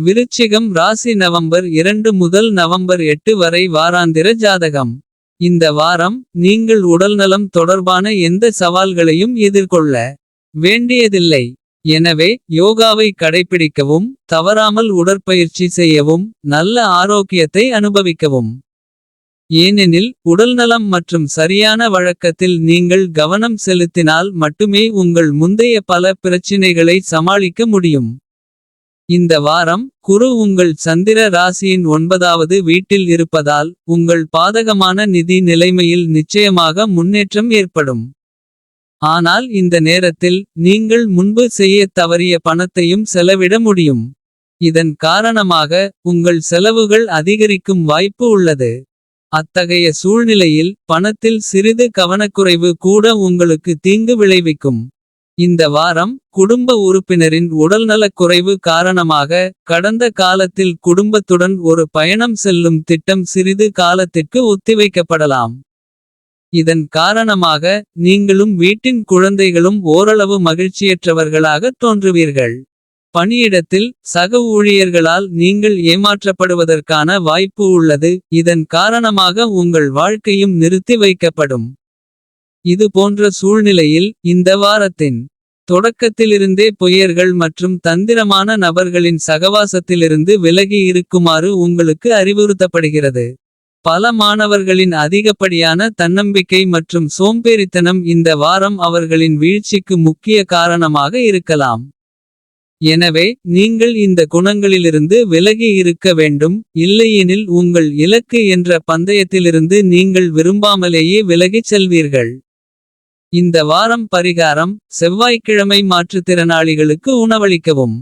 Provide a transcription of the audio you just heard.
விருச்சிகம் ராசி நவம்பர் 2 முதல் நவம்பர் 8 வரை வாராந்திர ஜாதகம். இந்த வாரம் நீங்கள் உடல்நலம் தொடர்பான எந்த சவால்களையும் எதிர்கொள்ள வேண்டியதில்லை. எனவே யோகாவை கடைப்பிடிக்கவும் தவறாமல் உடற்பயிற்சி செய்யவும் நல்ல ஆரோக்கியத்தை அனுபவிக்கவும். ஏனெனில் உடல்நலம் மற்றும் சரியான வழக்கத்தில் நீங்கள் கவனம் செலுத்தினால் மட்டுமே உங்கள் முந்தைய பல பிரச்சினைகளை சமாளிக்க முடியும். இந்த வாரம் குரு உங்கள் சந்திர ராசியின் 9வது வீட்டில் இருப்பதால் உங்கள் பாதகமான நிதி நிலைமையில் நிச்சயமாக முன்னேற்றம் ஏற்படும். ஆனால் இந்த நேரத்தில் நீங்கள் முன்பு செய்யத் தவறிய பணத்தையும் செலவிட முடியும். இதன் காரணமாக உங்கள் செலவுகள் அதிகரிக்கும் வாய்ப்பு உள்ளது. அத்தகைய சூழ்நிலையில் பணத்தில் சிறிது கவனக்குறைவு கூட உங்களுக்கு தீங்கு விளைவிக்கும். இந்த வாரம் குடும்ப உறுப்பினரின் உடல்நலக் குறைவு காரணமாக கடந்த காலத்தில் குடும்பத்துடன் ஒரு பயணம் செல்லும் திட்டம் சிறிது காலத்திற்கு ஒத்திவைக்கப்படலாம். இதன் காரணமாக நீங்களும் வீட்டின் குழந்தைகளும் ஓரளவு மகிழ்ச்சியற்றவர்களாக தோன்றுவீர்கள். பணியிடத்தில் சக ஊழியர்களால் நீங்கள் ஏமாற்றப்படுவதற்கான வாய்ப்பு உள்ளது. இதன் காரணமாக உங்கள் வாழ்க்கையும் நிறுத்தி வைக்கப்படும். இது போன்ற சூழ்நிலையில் இந்த வாரத்தின் தொடக்கத்திலிருந்தே பொய்யர்கள் மற்றும் தந்திரமான நபர்களின் சகவாசத்திலிருந்து விலகி இருக்குமாறு உங்களுக்கு அறிவுறுத்தப்படுகிறது. பல மாணவர்களின் அதிகப்படியான தன்னம்பிக்கை மற்றும் சோம்பேறித்தனம் இந்த வாரம் அவர்களின் வீழ்ச்சிக்கு முக்கிய காரணமாக இருக்கலாம். எனவே நீங்கள் இந்த குணங்களிலிருந்து விலகி இருக்க வேண்டும். இல்லையெனில் உங்கள் இலக்கு என்ற பந்தயத்திலிருந்து நீங்கள் விரும்பாமலேயே விலகிச் செல்வீர்கள். இந்த வாரம் பரிகாரம்: செவ்வாய்க்கிழமை மாற்றுத்திறனாளிகளுக்கு உணவளிக்கவும்.